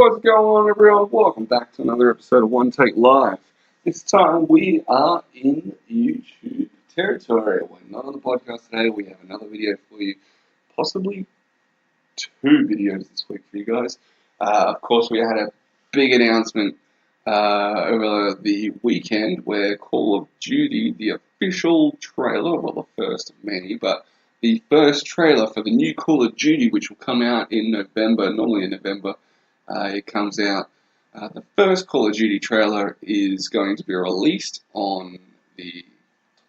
What's going on, everyone? Welcome back to another episode of One Take Live. This time we are in YouTube territory. We're not on the podcast today. We have another video for you, possibly two videos this week for you guys. Of course, we had a big announcement over the weekend where Call of Duty, the official trailer, well, the first of many, but the first trailer for the new Call of Duty, which will come out in November, normally in November, it comes out. The first Call of Duty trailer is going to be released on the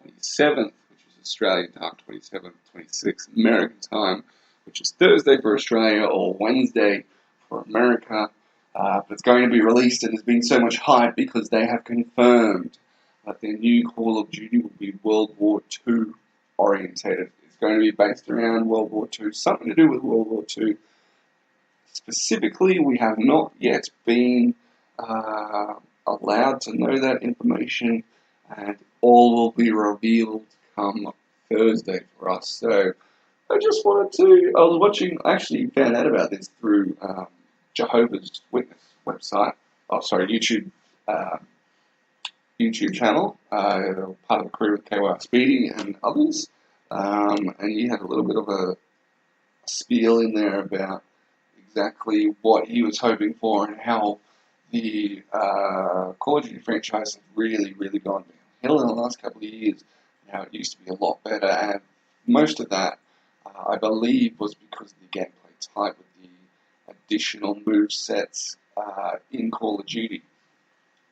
27th, which is Australian time, 27th, 26th American time, which is Thursday for Australia or Wednesday for America. But it's going to be released, and there's been so much hype because they have confirmed that their new Call of Duty will be World War II orientated. It's going to be based around World War II, something to do with World War II. Specifically, we have not yet been allowed to know that information, and all will be revealed come Thursday for us. So I just wanted to, I was watching, I actually found out about this through Jehovah's Witness website, YouTube channel, part of the crew with KY Speedy and others, and he had a little bit of a spiel in there about exactly what he was hoping for and how the Call of Duty franchise has really gone downhill in the last couple of years. Now, it used to be a lot better, and most of that, I believe, was because of the gameplay type with the additional move sets in Call of Duty.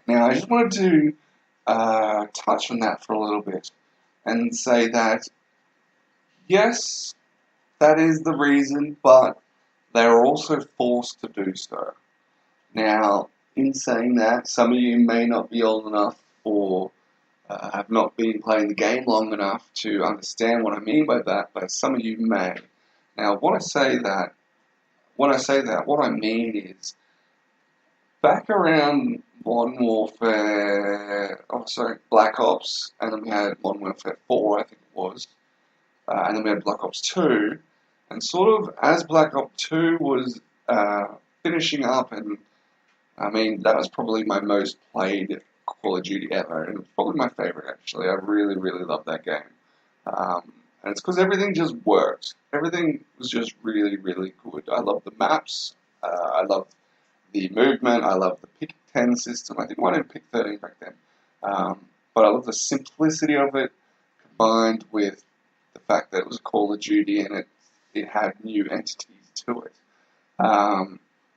Now, I just wanted to touch on that for a little bit and say that, yes, that is the reason, but they are also forced to do so. Now, in saying that, some of you may not be old enough or have not been playing the game long enough to understand what I mean by that, but some of you may. Now, when I say that, what I mean is, back around Modern Warfare, Black Ops, and then we had Modern Warfare 4, I think it was, and then we had Black Ops 2, and sort of as Black Ops 2 was finishing up, and I mean, that was probably my most played Call of Duty ever, and it was probably my favorite, actually. I really loved that game. And it's because everything just worked. Everything was just really good. I loved the maps. I loved the movement. I loved the pick 10 system. I think I didn't pick 13 back then. But I loved the simplicity of it, combined with the fact that it was a Call of Duty and it had new entities to it.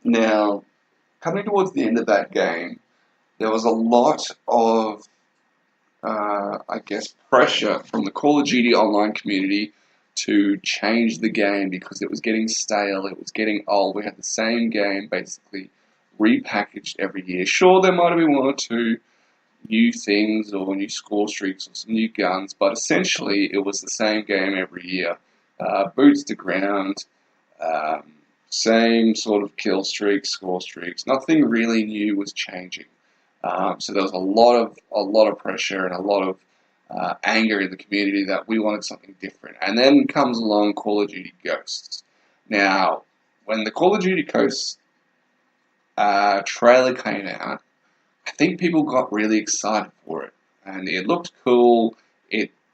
Now, coming towards the end of that game, there was a lot of, pressure from the Call of Duty online community to change the game because it was getting stale, it was getting old. We had the same game basically repackaged every year. Sure, there might have been one or two new things or new score streaks or some new guns, but essentially it was the same game every year. Boots to ground, same sort of kill streaks, score streaks. Nothing really new was changing. So there was a lot of pressure and a lot of anger in the community that we wanted something different. And then comes along Call of Duty Ghosts. Now, when the Call of Duty Ghosts trailer came out, I think people got really excited for it, and it looked cool.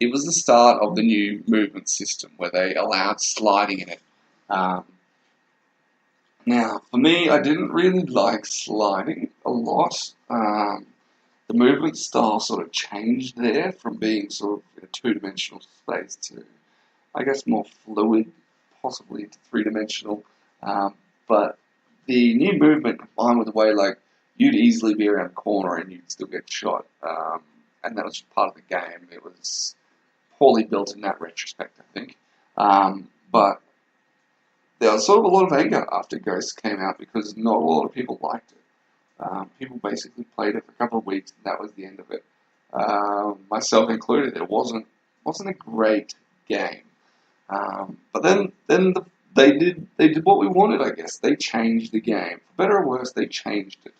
It was the start of the new movement system where they allowed sliding in it. Now, for me, I didn't really like sliding a lot. The movement style sort of changed there from being sort of in a two-dimensional space to, I guess, more fluid, possibly to three-dimensional. But the new movement combined with the way, like, you'd easily be around a corner and you'd still get shot. And that was just part of the game. It was poorly built in that retrospect, I think. But there was sort of a lot of anger after Ghosts came out because not a lot of people liked it. People basically played it for a couple of weeks and that was the end of it. Myself included. It wasn't a great game. But then they did what we wanted, I guess. They changed the game. For better or worse, they changed it.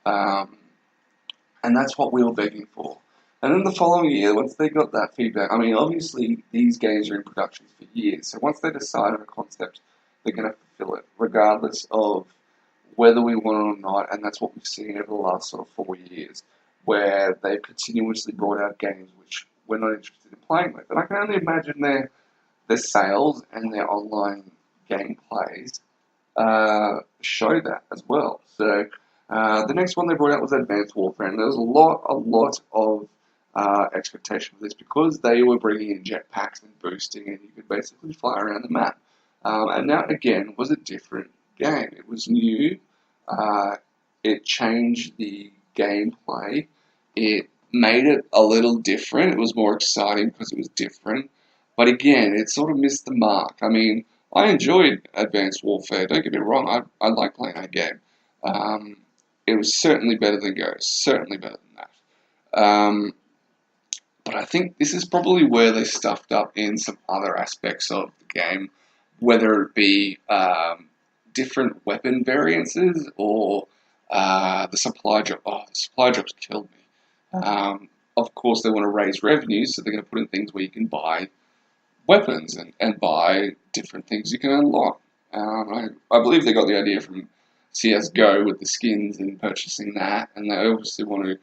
And that's what we were begging for. And then the following year, once they got that feedback, I mean, obviously these games are in production for years, so once they decide on a concept, they're going to fulfill it, regardless of whether we want it or not, and that's what we've seen over the last sort of 4 years, where they've continuously brought out games which we're not interested in playing with. And I can only imagine their sales and their online gameplays show that as well. So the next one they brought out was Advanced Warfare, and there was a lot of expectation for this because they were bringing in jetpacks and boosting, and you could basically fly around the map. And that again was a different game. It was new. It changed the gameplay. It made it a little different. It was more exciting because it was different. But again, it sort of missed the mark. I mean, I enjoyed Advanced Warfare. Don't get me wrong. I like playing that game. It was certainly better than Ghost. Certainly better than that. But I think this is probably where they stuffed up in some other aspects of the game, whether it be different weapon variances or the supply drop. Oh, the supply drops killed me. Of course, they want to raise revenues, so they're going to put in things where you can buy weapons and buy different things you can unlock. I believe they got the idea from CSGO with the skins and purchasing that, and they obviously want to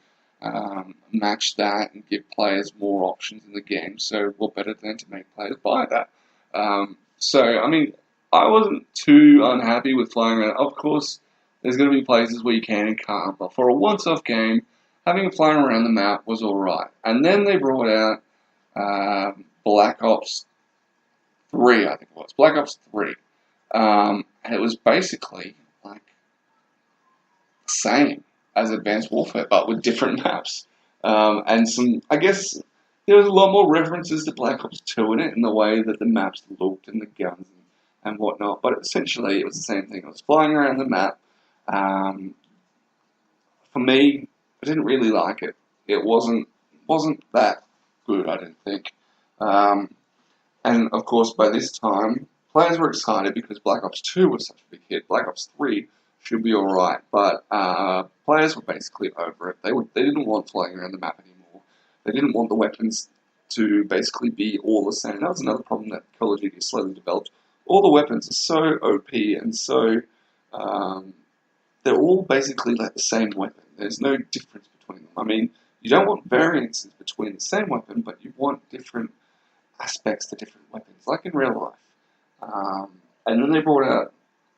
match that and give players more options in the game. So what better than to make players buy that? So, I mean, I wasn't too unhappy with flying around. Of course, there's going to be places where you can and can't, but for a once-off game, having a flying around the map was alright. And then they brought out Black Ops 3, I think it was. Black Ops 3. And it was basically like the same as Advanced Warfare, but with different maps. And some, I guess, there was a lot more references to Black Ops 2 in it, in the way that the maps looked and the guns and whatnot. But essentially, it was the same thing. I was flying around the map. For me, I didn't really like it. It wasn't that good, I didn't think. And of course, by this time, players were excited because Black Ops 2 was such a big hit. Black Ops 3 should be alright, but players were basically over it. They didn't want flying around the map anymore. They didn't want the weapons to basically be all the same. That was another problem that Call of Duty slowly developed. All the weapons are so OP and so they're all basically like the same weapon. There's no difference between them. I mean, you don't want variances between the same weapon, but you want different aspects to different weapons, like in real life. And then they brought out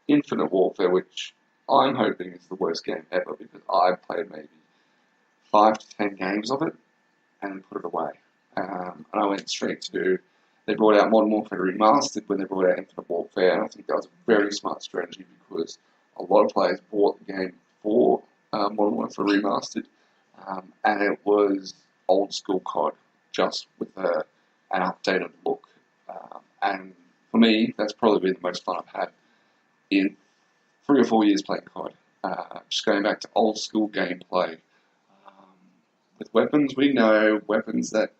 Infinite Warfare, which I'm hoping is the worst game ever because I played maybe 5 to 10 games of it and put it away. And I went straight to, they brought out Modern Warfare Remastered when they brought out Infinite Warfare, and I think that was a very smart strategy because a lot of players bought the game for Modern Warfare Remastered, and it was old school COD, just with an updated look. And for me, that's probably been the most fun I've had in 3 or 4 years playing COD. Just going back to old school gameplay. With weapons, we know weapons that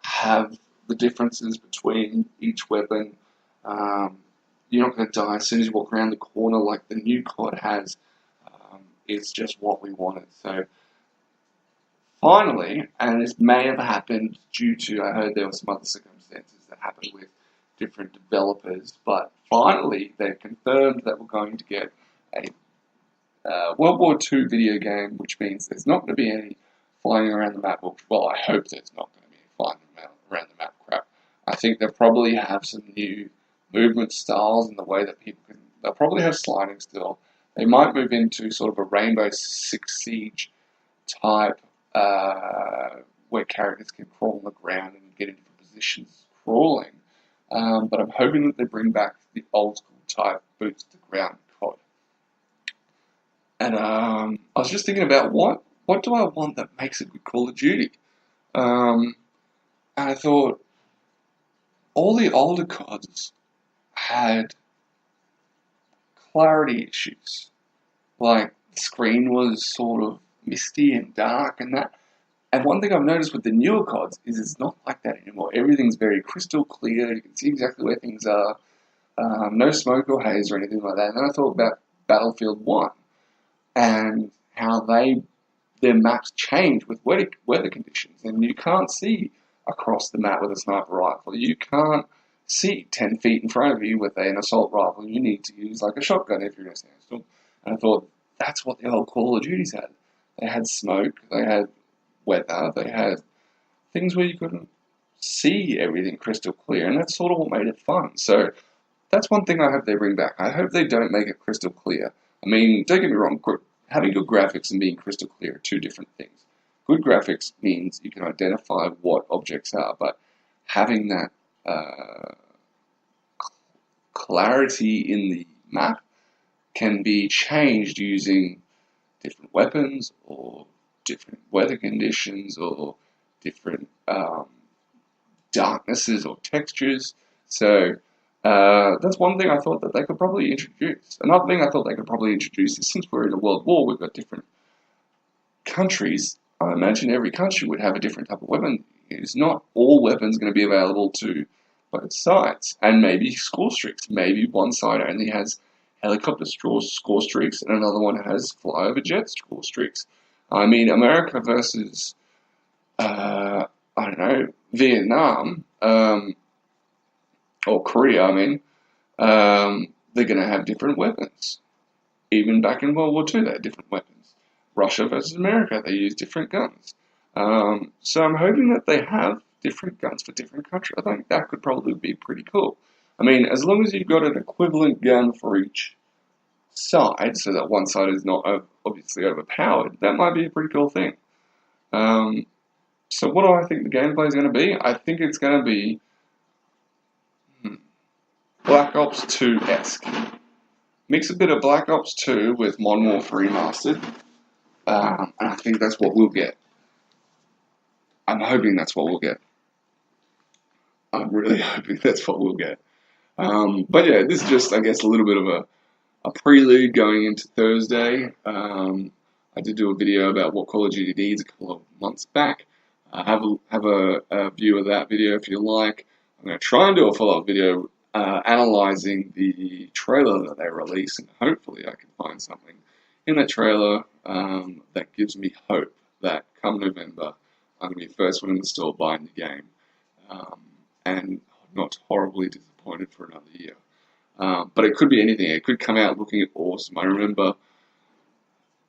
have the differences between each weapon. You're not going to die as soon as you walk around the corner like the new COD has. It's just what we wanted. So finally, and this may have happened due to, I heard there were some other circumstances that happened with different developers, but finally they confirmed that we're going to get a World War II video game, which means there's not going to be any flying around the map. Well, I hope there's not going to be any flying around the map crap. I think they'll probably have some new movement styles in the way that people can. They'll probably have sliding still. They might move into sort of a Rainbow Six Siege type, where characters can crawl on the ground and get into positions crawling. But I'm hoping that they bring back the old school type boots to ground COD. And I was just thinking about what do I want that makes a good Call of Duty? And I thought all the older CODs had clarity issues. Like the screen was sort of misty and dark and that. And one thing I've noticed with the newer CODs is it's not like that anymore. Everything's very crystal clear. You can see exactly where things are. No smoke or haze or anything like that. And then I thought about Battlefield 1 and how their maps change with weather conditions. And you can't see across the map with a sniper rifle. You can't see 10 feet in front of you with an assault rifle. You need to use like a shotgun if you're in a sandstorm. And I thought, that's what the old Call of Duties had. They had smoke, they had weather, they had things where you couldn't see everything crystal clear, and that's sort of what made it fun. So that's one thing I hope they bring back. I hope they don't make it crystal clear. I mean, don't get me wrong, having good graphics and being crystal clear are two different things. Good graphics means you can identify what objects are, but having that clarity in the map can be changed using different weapons or different weather conditions or different darknesses or textures. So that's one thing I thought that they could probably introduce. Another thing I thought they could probably introduce is, since we're in a world war, we've got different countries. I imagine every country would have a different type of weapon. It's not all weapons going to be available to both sides, and maybe score streaks. Maybe one side only has helicopter score streaks and another one has flyover jet score streaks. I mean, America versus I don't know, Vietnam, or Korea, I mean, they're going to have different weapons. Even back in World War II, they had different weapons. Russia versus America, they use different guns. So I'm hoping that they have different guns for different countries. I think that could probably be pretty cool. I mean, as long as you've got an equivalent gun for each side, so that one side is not obviously overpowered, that might be a pretty cool thing. So what do I think the gameplay is going to be? I think it's going to be Black Ops 2-esque. Mix a bit of Black Ops 2 with Modern Warfare Remastered, and I think that's what we'll get. I'm hoping that's what we'll get. I'm really hoping that's what we'll get. But yeah, this is just, I guess, a little bit of a prelude going into Thursday. I did do a video about what Call of Duty needs a couple of months back. Have a view of that video if you like. I'm going to try and do a follow-up video analysing the trailer that they released, and hopefully I can find something in that trailer that gives me hope that come November I'm going to be the first one in the store buying the game, and not horribly disappointed for another year. But it could be anything. It could come out looking awesome. I remember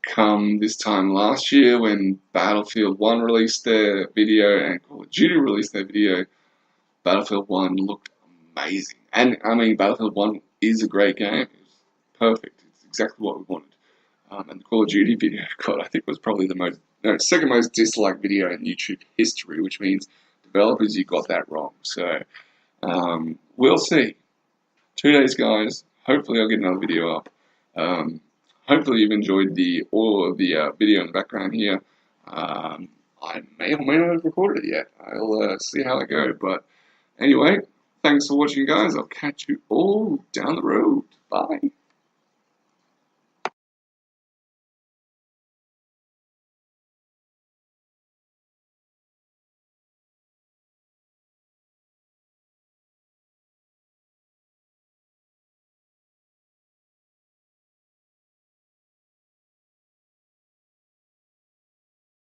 come this time last year when Battlefield 1 released their video and Call of Duty released their video, Battlefield 1 looked amazing. And I mean, Battlefield 1 is a great game. It was perfect. It's exactly what we wanted. And the Call of Duty video, God, I think was probably the second most disliked video in YouTube history, which means developers, you got that wrong. So we'll see. 2 days, guys. Hopefully I'll get another video up. Hopefully you've enjoyed the video in the background here. I may or may not have recorded it yet. I'll see how I go. But anyway, thanks for watching, guys. I'll catch you all down the road. Bye.